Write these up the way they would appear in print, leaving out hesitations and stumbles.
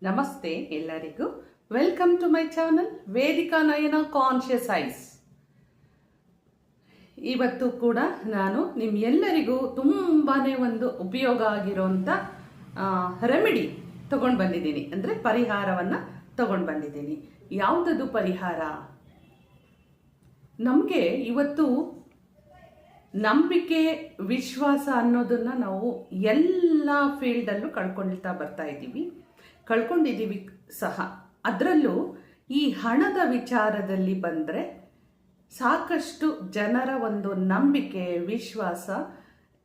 ನಮಸ್ತೆ ಎಲ್ಲರಿಗೂ. Welcome to my channel Vedika Nayana conscious eyes. ಇವತ್ತು ಕೂಡ ನಾನು ನಿಮ್ಮೆಲ್ಲರಿಗೂ ತುಂಬಾನೇ ಒಂದು ಉಪಯೋಗ ಆಗಿರೋಂಥ ರೆಮಿಡಿ ತಗೊಂಡು ಬಂದಿದ್ದೀನಿ, ಅಂದರೆ ಪರಿಹಾರವನ್ನು ತಗೊಂಡು ಬಂದಿದ್ದೀನಿ. ಯಾವುದದು ಪರಿಹಾರ? ನಮಗೆ ಇವತ್ತು ನಂಬಿಕೆ, ವಿಶ್ವಾಸ ಅನ್ನೋದನ್ನು ನಾವು ಎಲ್ಲ ಫೀಲ್ಡಲ್ಲೂ ಕಳ್ಕೊಂಡಿದ್ದೀವಿ ಸಹ. ಅದರಲ್ಲೂ ಈ ಹಣದ ವಿಚಾರದಲ್ಲಿ ಬಂದರೆ ಸಾಕಷ್ಟು ಜನರ ಒಂದು ನಂಬಿಕೆ, ವಿಶ್ವಾಸ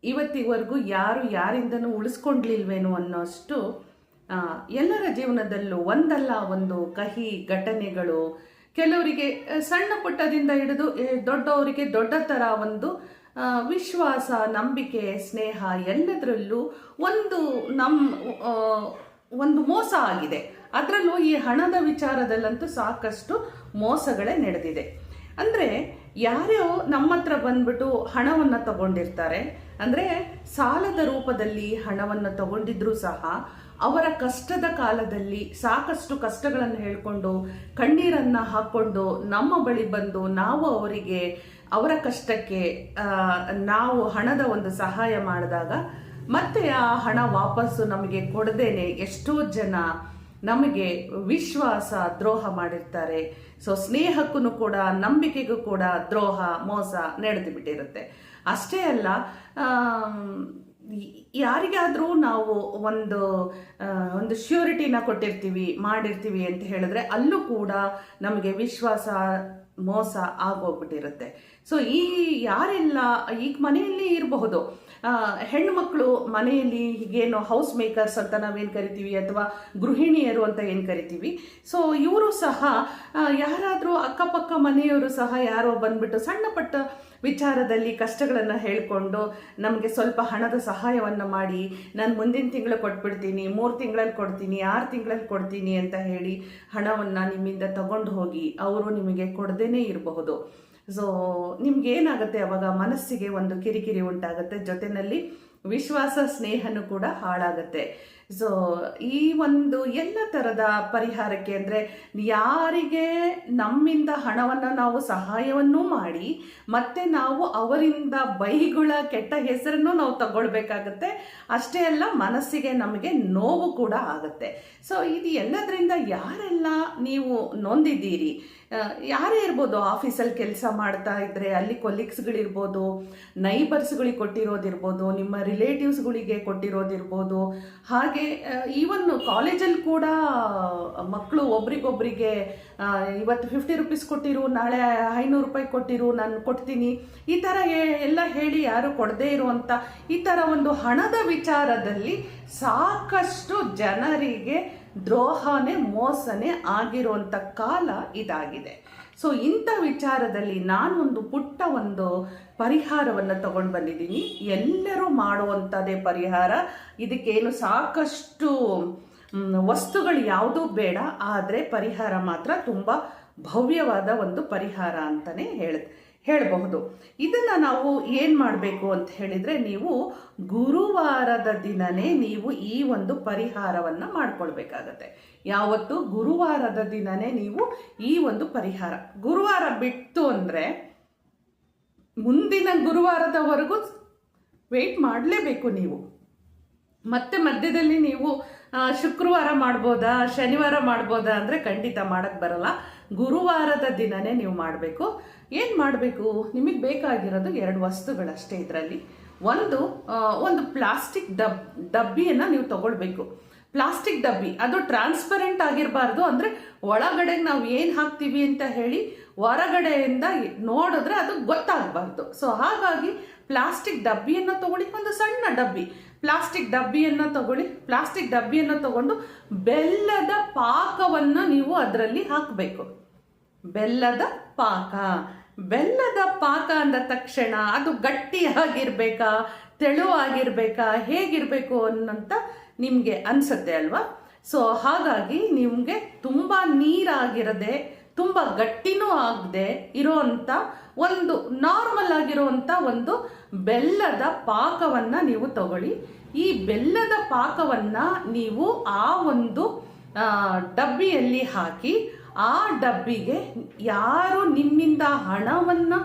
ಇವತ್ತಿವರೆಗೂ ಯಾರಿಂದನೂ ಉಳಿಸ್ಕೊಂಡ್ಲಿಲ್ವೇನೋ ಅನ್ನೋಷ್ಟು ಎಲ್ಲರ ಜೀವನದಲ್ಲೂ ಒಂದಲ್ಲ ಒಂದು ಕಹಿ ಘಟನೆಗಳು, ಕೆಲವರಿಗೆ ಸಣ್ಣ ಪುಟ್ಟದಿಂದ ಹಿಡಿದು ದೊಡ್ಡವರಿಗೆ ದೊಡ್ಡ ಥರ ಒಂದು ವಿಶ್ವಾಸ, ನಂಬಿಕೆ, ಸ್ನೇಹ ಎಲ್ಲದರಲ್ಲೂ ಒಂದು ಮೋಸ ಆಗಿದೆ. ಅದರಲ್ಲೂ ಈ ಹಣದ ವಿಚಾರದಲ್ಲಂತೂ ಸಾಕಷ್ಟು ಮೋಸಗಳೇ ನಡೆದಿದೆ. ಅಂದರೆ ಯಾರೋ ನಮ್ಮ ಹತ್ರ ಬಂದ್ಬಿಟ್ಟು ಹಣವನ್ನು ತಗೊಂಡಿರ್ತಾರೆ, ಅಂದರೆ ಸಾಲದ ರೂಪದಲ್ಲಿ ಹಣವನ್ನು ತಗೊಂಡಿದ್ರೂ ಸಹ ಅವರ ಕಷ್ಟದ ಕಾಲದಲ್ಲಿ ಸಾಕಷ್ಟು ಕಷ್ಟಗಳನ್ನು ಹೇಳ್ಕೊಂಡು ಕಣ್ಣೀರನ್ನು ಹಾಕ್ಕೊಂಡು ನಮ್ಮ ಬಳಿ ಬಂದು ನಾವು ಅವರಿಗೆ ಅವರ ಕಷ್ಟಕ್ಕೆ ನಾವು ಹಣದ ಒಂದು ಸಹಾಯ ಮಾಡಿದಾಗ ಮತ್ತೆ ಆ ಹಣ ವಾಪಸ್ಸು ನಮಗೆ ಕೊಡದೇನೆ ಎಷ್ಟೋ ಜನ ನಮಗೆ ವಿಶ್ವಾಸ ದ್ರೋಹ ಮಾಡಿರ್ತಾರೆ. ಸೊ ಸ್ನೇಹಕ್ಕೂ ಕೂಡ ನಂಬಿಕೆಗೂ ಕೂಡ ದ್ರೋಹ, ಮೋಸ ನಡೆದು ಬಿಟ್ಟಿರುತ್ತೆ. ಅಷ್ಟೇ ಅಲ್ಲ, ಯಾರಿಗಾದರೂ ನಾವು ಒಂದು ಶ್ಯೂರಿಟಿನ ಮಾಡಿರ್ತೀವಿ ಅಂತ ಹೇಳಿದ್ರೆ ಅಲ್ಲೂ ಕೂಡ ನಮಗೆ ವಿಶ್ವಾಸ ಮೋಸ ಆಗೋಗ್ಬಿಟ್ಟಿರುತ್ತೆ. ಸೊ ಯಾರೆಲ್ಲ ಈಗ ಮನೆಯಲ್ಲಿ ಇರಬಹುದು, ಹೆಣ್ಮಕ್ಳು ಮನೆಯಲ್ಲಿ ಹೀಗೇನು ಹೌಸ್ ಮೇಕರ್ಸ್ ಅಂತ ನಾವೇನು ಕರಿತೀವಿ, ಅಥವಾ ಗೃಹಿಣಿಯರು ಅಂತ ಏನು ಕರಿತೀವಿ. ಸೊ ಇವರು ಸಹ ಯಾರಾದರೂ ಅಕ್ಕಪಕ್ಕ ಮನೆಯವರು ಸಹ ಯಾರೋ ಬಂದ್ಬಿಟ್ಟು ಸಣ್ಣ ಪಟ್ಟ ವಿಚಾರದಲ್ಲಿ ಕಷ್ಟಗಳನ್ನು ಹೇಳಿಕೊಂಡು ನಮಗೆ ಸ್ವಲ್ಪ ಹಣದ ಸಹಾಯವನ್ನು ಮಾಡಿ, ನಾನು ಮುಂದಿನ ತಿಂಗಳು ಕೊಟ್ಬಿಡ್ತೀನಿ, 3 ತಿಂಗಳಲ್ಲಿ ಕೊಡ್ತೀನಿ, 6 ತಿಂಗಳಲ್ಲಿ ಕೊಡ್ತೀನಿ ಅಂತ ಹೇಳಿ ಹಣವನ್ನು ನಿಮ್ಮಿಂದ ತಗೊಂಡು ಹೋಗಿ ಅವರು ನಿಮಗೆ ಕೊಡದೇನೆ ಇರಬಹುದು. ಸೊ ನಿಮ್ಗೇನಾಗುತ್ತೆ, ಅವಾಗ ಮನಸ್ಸಿಗೆ ಒಂದು ಕಿರಿಕಿರಿ ಉಂಟಾಗುತ್ತೆ, ಜೊತೆಯಲ್ಲಿ ವಿಶ್ವಾಸ, ಸ್ನೇಹನೂ ಕೂಡ ಹಾಳಾಗುತ್ತೆ. ಸೊ ಈ ಒಂದು ಎಲ್ಲ ಥರದ ಪರಿಹಾರಕ್ಕೆ, ಅಂದರೆ ಯಾರಿಗೆ ನಮ್ಮಿಂದ ಹಣವನ್ನು ನಾವು ಸಹಾಯವನ್ನು ಮಾಡಿ ಮತ್ತೆ ನಾವು ಅವರಿಂದ ಬೈಗುಳ, ಕೆಟ್ಟ ಹೆಸರನ್ನು ನಾವು ತಗೊಳ್ಬೇಕಾಗತ್ತೆ. ಅಷ್ಟೇ ಅಲ್ಲ, ಮನಸ್ಸಿಗೆ ನಮಗೆ ನೋವು ಕೂಡ ಆಗುತ್ತೆ. ಸೊ ಇದು ಎಲ್ಲದರಿಂದ ಯಾರೆಲ್ಲ ನೀವು ನೊಂದಿದ್ದೀರಿ, ಯಾರೇ ಇರ್ಬೋದು, ಆಫೀಸಲ್ಲಿ ಕೆಲಸ ಮಾಡ್ತಾ ಇದ್ರೆ ಅಲ್ಲಿ ಕೊಲೀಗ್ಸ್ಗಳಿರ್ಬೋದು, ನೈಬರ್ಸ್ಗಳಿಗೆ ಕೊಟ್ಟಿರೋದಿರ್ಬೋದು, ನಿಮ್ಮ ರಿಲೇಟಿವ್ಸ್ಗಳಿಗೆ ಕೊಟ್ಟಿರೋದಿರ್ಬೋದು, ಹಾಗೆ ಈವನ್ ಕಾಲೇಜಲ್ಲಿ ಕೂಡ ಮಕ್ಕಳು ಒಬ್ರಿಗೊಬ್ರಿಗೆ ಇವತ್ತು 50 ರೂಪೀಸ್ ಕೊಟ್ಟಿರು, ನಾಳೆ 500 ರೂಪಾಯಿ ಕೊಟ್ಟಿರು, ನಾನು ಕೊಡ್ತೀನಿ, ಈ ಥರ ಎಲ್ಲ ಹೇಳಿ ಯಾರು ಕೊಡದೇ ಇರುವಂಥ ಈ ಥರ ಒಂದು ಹಣದ ವಿಚಾರದಲ್ಲಿ ಸಾಕಷ್ಟು ಜನರಿಗೆ ದ್ರೋಹನೇ, ಮೋಸನೇ ಆಗಿರುವಂಥ ಕಾಲ ಇದಾಗಿದೆ. ಸೊ ಇಂಥ ವಿಚಾರದಲ್ಲಿ ನಾನು ಪುಟ್ಟ ಪರಿಹಾರವನ್ನು ತಗೊಂಡು ಬಂದಿದ್ದೀನಿ. ಎಲ್ಲರೂ ಮಾಡುವಂಥದ್ದೇ ಪರಿಹಾರ. ಇದಕ್ಕೇನು ಸಾಕಷ್ಟು ವಸ್ತುಗಳು ಯಾವುದೂ ಬೇಡ, ಆದರೆ ಪರಿಹಾರ ಮಾತ್ರ ತುಂಬ ಭವ್ಯವಾದ ಒಂದು ಪರಿಹಾರ ಅಂತಲೇ ಹೇಳಬಹುದು. ಇದನ್ನು ನಾವು ಏನು ಮಾಡಬೇಕು ಅಂತ ಹೇಳಿದರೆ, ನೀವು ಗುರುವಾರದ ದಿನನೇ ನೀವು ಈ ಒಂದು ಪರಿಹಾರವನ್ನು ಮಾಡ್ಕೊಳ್ಬೇಕಾಗತ್ತೆ. ಯಾವತ್ತು? ಗುರುವಾರದ ದಿನನೇ ನೀವು ಈ ಒಂದು ಪರಿಹಾರ. ಗುರುವಾರ ಬಿಟ್ಟು ಅಂದರೆ ಮುಂದಿನ ಗುರುವಾರದವರೆಗೂ ವೆಯ್ಟ್ ಮಾಡಲೇಬೇಕು ನೀವು. ಮತ್ತೆ ಮಧ್ಯದಲ್ಲಿ ನೀವು ಶುಕ್ರವಾರ ಮಾಡ್ಬೋದಾ, ಶನಿವಾರ ಮಾಡ್ಬೋದಾ ಅಂದರೆ ಖಂಡಿತ ಮಾಡೋಕ್ಕೆ ಬರಲ್ಲ. ಗುರುವಾರದ ದಿನನೇ ನೀವು ಮಾಡಬೇಕು. ಏನು ಮಾಡಬೇಕು? ನಿಮಗೆ ಬೇಕಾಗಿರೋದು 2 ವಸ್ತುಗಳಷ್ಟೇ. ಇದರಲ್ಲಿ ಒಂದು ಪ್ಲಾಸ್ಟಿಕ್ ಡಬ್ಬಿಯನ್ನು ನೀವು ತಗೊಳ್ಬೇಕು. ಪ್ಲಾಸ್ಟಿಕ್ ಡಬ್ಬಿ, ಅದು ಟ್ರಾನ್ಸ್ಪರೆಂಟ್ ಆಗಿರಬಾರ್ದು, ಅಂದರೆ ಒಳಗಡೆ ನಾವು ಏನು ಹಾಕ್ತೀವಿ ಅಂತ ಹೇಳಿ ಹೊರಗಡೆಯಿಂದ ನೋಡಿದ್ರೆ ಅದು ಗೊತ್ತಾಗಬಾರ್ದು. ಸೊ ಹಾಗಾಗಿ ಪ್ಲಾಸ್ಟಿಕ್ ಡಬ್ಬಿಯನ್ನು ತಗೊಳ್ಳಿ, ಒಂದು ಸಣ್ಣ ಡಬ್ಬಿ ಪ್ಲಾಸ್ಟಿಕ್ ಡಬ್ಬಿಯನ್ನು ತಗೊಂಡು ಬೆಲ್ಲದ ಪಾಕವನ್ನು ನೀವು ಅದರಲ್ಲಿ ಹಾಕಬೇಕು. ಬೆಲ್ಲದ ಪಾಕ ಅಂದ ತಕ್ಷಣ ಅದು ಗಟ್ಟಿಯಾಗಿರ್ಬೇಕಾ, ತೆಳುವಾಗಿರ್ಬೇಕಾ, ಹೇಗಿರಬೇಕು ಅನ್ನೋಂಥ ನಿಮಗೆ ಅನಿಸುತ್ತೆ ಅಲ್ವಾ? ಸೊ ಹಾಗಾಗಿ ನಿಮಗೆ ತುಂಬ ನೀರಾಗಿರದೆ, ತುಂಬ ಗಟ್ಟಿನೂ ಆಗದೆ ಇರೋವಂಥ ಒಂದು ನಾರ್ಮಲ್ ಆಗಿರುವಂಥ ಒಂದು ಬೆಲ್ಲದ ಪಾಕವನ್ನು ನೀವು ತಗೊಳ್ಳಿ. ಈ ಬೆಲ್ಲದ ಪಾಕವನ್ನು ನೀವು ಆ ಒಂದು ಡಬ್ಬಿಯಲ್ಲಿ ಹಾಕಿ ಆ ಡಬ್ಬಿಗೆ ಯಾರು ನಿಮ್ಮಿಂದ ಹಣವನ್ನು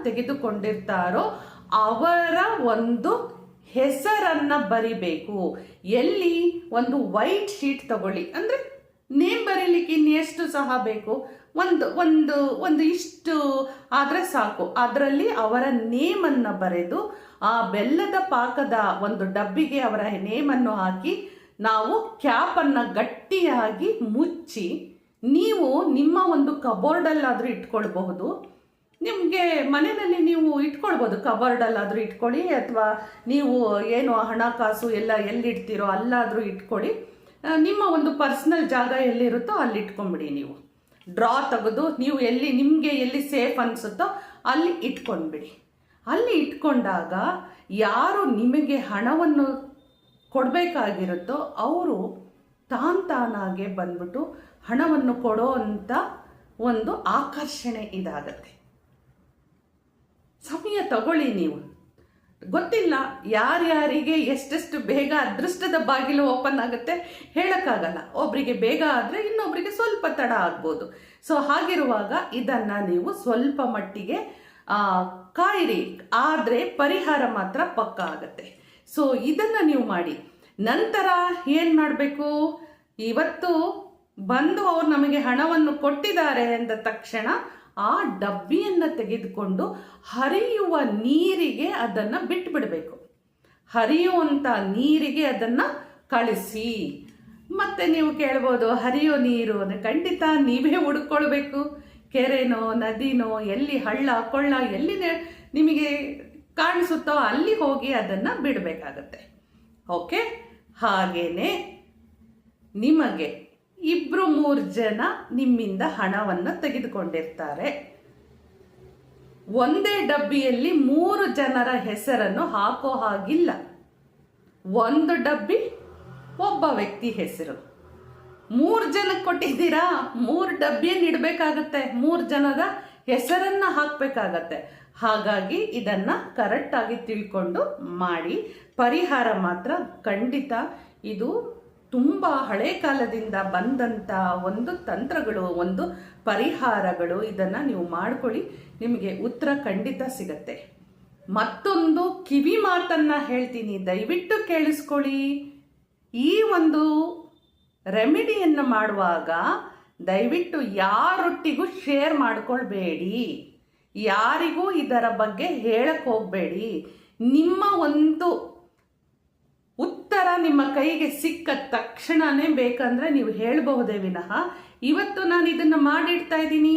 ತೆಗೆದುಕೊಂಡಿರ್ತಾರೋ ಅವರ ಒಂದು ಹೆಸರನ್ನ ಬರಿಬೇಕು. ಎಲ್ಲಿ? ಒಂದು ವೈಟ್ ಶೀಟ್ ತಗೊಳ್ಳಿ, ಅಂದ್ರೆ ನೇಮ್ ಬರೀಲಿಕ್ಕೆ ಇನ್ನೆಷ್ಟು ಸಹ ಬೇಕು, ಒಂದು ಇಷ್ಟು ಆದ್ರೆ ಸಾಕು. ಅದರಲ್ಲಿ ಅವರ ನೇಮನ್ನು ಬರೆದು ಆ ಬೆಲ್ಲದ ಪಾಕದ ಒಂದು ಡಬ್ಬಿಗೆ ಅವರ ನೇಮನ್ನು ಹಾಕಿ ನಾವು ಕ್ಯಾಪನ್ನು ಗಟ್ಟಿಯಾಗಿ ಮುಚ್ಚಿ ನೀವು ನಿಮ್ಮ ಒಂದು ಕಬೋರ್ಡಲ್ಲಾದರೂ ಇಟ್ಕೊಳ್ಬಹುದು. ನಿಮಗೆ ಮನೆಯಲ್ಲಿ ನೀವು ಇಟ್ಕೊಳ್ಬೋದು, ಕಬೋರ್ಡಲ್ಲಾದರೂ ಇಟ್ಕೊಳ್ಳಿ, ಅಥವಾ ನೀವು ಏನು ಹಣಕಾಸು ಎಲ್ಲ ಎಲ್ಲಿಡ್ತೀರೋ ಅಲ್ಲಾದರೂ ಇಟ್ಕೊಳ್ಳಿ. ನಿಮ್ಮ ಒಂದು ಪರ್ಸ್ನಲ್ ಜಾಗ ಎಲ್ಲಿರುತ್ತೋ ಅಲ್ಲಿ ಇಟ್ಕೊಂಡ್ಬಿಡಿ. ನೀವು ಡ್ರಾ ತೆಗೆದು ನೀವು ನಿಮಗೆ ಎಲ್ಲಿ ಸೇಫ್ ಅನಿಸುತ್ತೋ ಅಲ್ಲಿ ಇಟ್ಕೊಂಡ್ಬಿಡಿ. ಅಲ್ಲಿ ಇಟ್ಕೊಂಡಾಗ ಯಾರು ನಿಮಗೆ ಹಣವನ್ನು ಕೊಡಬೇಕಾಗಿರುತ್ತೋ ಅವರು ತಾನಾಗೆ ಬಂದ್ಬಿಟ್ಟು ಹಣವನ್ನು ಕೊಡೋ ಅಂತ ಒಂದು ಆಕರ್ಷಣೆ ಇದಾಗತ್ತೆ. ಸಮಯ ತಗೊಳ್ಳಿ. ನೀವು ಗೊತ್ತಿಲ್ಲ ಯಾರ್ಯಾರಿಗೆ ಎಷ್ಟೆಷ್ಟು ಬೇಗ ಅದೃಷ್ಟದ ಬಾಗಿಲು ಓಪನ್ ಆಗುತ್ತೆ ಹೇಳಕ್ಕಾಗಲ್ಲ. ಒಬ್ರಿಗೆ ಬೇಗ ಆದರೆ ಇನ್ನೊಬ್ರಿಗೆ ಸ್ವಲ್ಪ ತಡ ಆಗ್ಬೋದು. ಸೊ ಹಾಗಿರುವಾಗ ಇದನ್ನ ನೀವು ಸ್ವಲ್ಪ ಮಟ್ಟಿಗೆ ಕಾಯಿರಿ, ಆದರೆ ಪರಿಹಾರ ಮಾತ್ರ ಪಕ್ಕ ಆಗತ್ತೆ. ಸೊ ಇದನ್ನ ನೀವು ಮಾಡಿ. ನಂತರ ಏನು ಮಾಡಬೇಕು? ಇವತ್ತು ಬಂದು ಅವ್ರು ನಮಗೆ ಹಣವನ್ನು ಕೊಟ್ಟಿದ್ದಾರೆ ಅಂದ ತಕ್ಷಣ ಆ ಡಬ್ಬಿಯನ್ನು ತೆಗೆದುಕೊಂಡು ಹರಿಯುವ ನೀರಿಗೆ ಅದನ್ನು ಬಿಟ್ಬಿಡಬೇಕು. ಹರಿಯುವಂಥ ನೀರಿಗೆ ಅದನ್ನು ಕಳಿಸಿ. ಮತ್ತೆ ನೀವು ಕೇಳ್ಬೋದು, ಹರಿಯೋ ನೀರು ಅಂದರೆ ಖಂಡಿತ ನೀವೇ ಹುಡುಕೊಳ್ಬೇಕು. ಕೆರೆನೋ ನದಿನೋ ಎಲ್ಲಿ ಹಳ್ಳ ಕೊಳ್ಳ ಎಲ್ಲಿ ನಿಮಗೆ ಕಾಣಿಸುತ್ತೋ ಅಲ್ಲಿ ಹೋಗಿ ಅದನ್ನು ಬಿಡಬೇಕಾಗತ್ತೆ. ಓಕೆ. ಹಾಗೇನೆ ನಿಮಗೆ 2-3 ಜನ ನಿಮ್ಮಿಂದ ಹಣವನ್ನು ತೆಗೆದುಕೊಂಡಿರ್ತಾರೆ. ಒಂದೇ ಡಬ್ಬಿಯಲ್ಲಿ 3 ಜನರ ಹೆಸರನ್ನು ಹಾಕೋ ಹಾಗಿಲ್ಲ. ಒಂದು ಡಬ್ಬಿ ಒಬ್ಬ ವ್ಯಕ್ತಿ ಹೆಸರು. 3 ಜನಕ್ಕೆ ಕೊಟ್ಟಿದ್ದೀರಾ, 3 ಡಬ್ಬಿಯನ್ನು ಇಡಬೇಕಾಗತ್ತೆ, 3 ಜನರ ಹೆಸರನ್ನ ಹಾಕಬೇಕಾಗತ್ತೆ. ಹಾಗಾಗಿ ಇದನ್ನ ಕರೆಕ್ಟಾಗಿ ತಿಳ್ಕೊಂಡು ಮಾಡಿ. ಪರಿಹಾರ ಮಾತ್ರ ಖಂಡಿತ ಇದು ತುಂಬ ಹಳೆ ಕಾಲದಿಂದ ಬಂದಂಥ ಒಂದು ತಂತ್ರಗಳು, ಒಂದು ಪರಿಹಾರಗಳು. ಇದನ್ನು ನೀವು ಮಾಡ್ಕೊಳ್ಳಿ, ನಿಮಗೆ ಉತ್ತರ ಖಂಡಿತ ಸಿಗತ್ತೆ. ಮತ್ತೊಂದು ಕಿವಿ ಮಾತನ್ನು ಹೇಳ್ತೀನಿ, ದಯವಿಟ್ಟು ಕೇಳಿಸ್ಕೊಳ್ಳಿ. ಈ ಒಂದು ರೆಮಿಡಿಯನ್ನು ಮಾಡುವಾಗ ದಯವಿಟ್ಟು ಯಾರೊಟ್ಟಿಗೂ ಶೇರ್ ಮಾಡ್ಕೊಳ್ಬೇಡಿ, ಯಾರಿಗೂ ಇದರ ಬಗ್ಗೆ ಹೇಳಕ್ಕೆ ಹೋಗಬೇಡಿ. ನಿಮ್ಮ ಒಂದು ಉತ್ತರ ನಿಮ್ಮ ಕೈಗೆ ಸಿಕ್ಕ ತಕ್ಷಣನೇ ಬೇಕಂದ್ರೆ ನೀವು ಹೇಳಬಹುದೇ ವಿನಃ ಇವತ್ತು ನಾನು ಇದನ್ನು ಮಾಡಿಡ್ತಾ ಇದ್ದೀನಿ,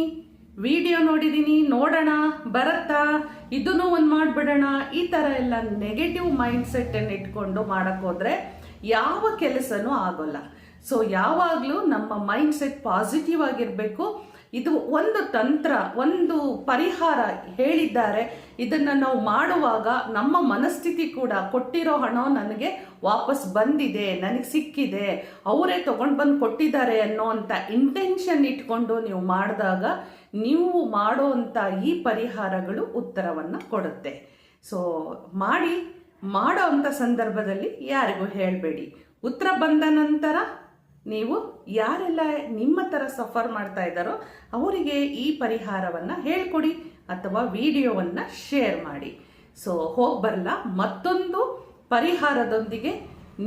ವಿಡಿಯೋ ನೋಡಿದ್ದೀನಿ, ನೋಡೋಣ ಬರತ್ತಾ, ಇದನ್ನು ಒಂದು ಮಾಡಿಬಿಡೋಣ, ಈ ಥರ ಎಲ್ಲ ನೆಗೆಟಿವ್ ಮೈಂಡ್ ಸೆಟ್ಟನ್ನು ಇಟ್ಕೊಂಡು ಮಾಡೋಕ್ಕೋದ್ರೆ ಯಾವ ಕೆಲಸನೂ ಆಗೋಲ್ಲ. ಸೊ ಯಾವಾಗಲೂ ನಮ್ಮ ಮೈಂಡ್ ಸೆಟ್ ಪಾಸಿಟಿವ್ ಆಗಿರಬೇಕು. ಇದು ಒಂದು ತಂತ್ರ, ಒಂದು ಪರಿಹಾರ ಹೇಳಿದ್ದಾರೆ. ಇದನ್ನು ನಾವು ಮಾಡುವಾಗ ನಮ್ಮ ಮನಸ್ಥಿತಿ ಕೂಡ ಕೊಟ್ಟಿರೋ ಹಣ ನನಗೆ ವಾಪಸ್ ಬಂದಿದೆ, ನನಗೆ ಸಿಕ್ಕಿದೆ, ಅವರೇ ತಗೊಂಡು ಬಂದು ಕೊಟ್ಟಿದ್ದಾರೆ ಅನ್ನೋ ಅಂಥ ಇಂಟೆನ್ಷನ್ ಇಟ್ಕೊಂಡು ನೀವು ಮಾಡಿದಾಗ ನೀವು ಮಾಡೋವಂಥ ಈ ಪರಿಹಾರಗಳು ಉತ್ತರವನ್ನು ಕೊಡುತ್ತೆ. ಸೊ ಮಾಡೋ ಅಂಥ ಸಂದರ್ಭದಲ್ಲಿ ಯಾರಿಗೂ ಹೇಳಬೇಡಿ. ಉತ್ತರ ಬಂದ ನಂತರ ನೀವು ಯಾರೆಲ್ಲ ನಿಮ್ಮ ಥರ ಸಫರ್ ಮಾಡ್ತಾ ಇದ್ದಾರೋ ಅವರಿಗೆ ಈ ಪರಿಹಾರವನ್ನು ಹೇಳ್ಕೊಡಿ ಅಥವಾ ವಿಡಿಯೋವನ್ನು ಶೇರ್ ಮಾಡಿ. ಸೊ ಹೋಗಿ ಬರಲ್ಲ, ಮತ್ತೊಂದು ಪರಿಹಾರದೊಂದಿಗೆ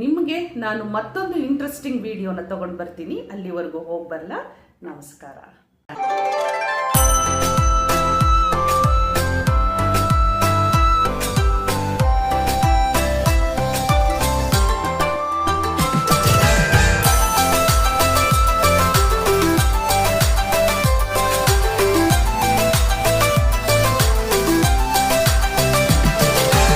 ನಿಮಗೆ ನಾನು ಮತ್ತೊಂದು ಇಂಟ್ರೆಸ್ಟಿಂಗ್ ವಿಡಿಯೋನ ತಗೊಂಡು ಬರ್ತೀನಿ. ಅಲ್ಲಿವರೆಗೂ ಹೋಗಿ ಬರಲ್ಲ. ನಮಸ್ಕಾರ.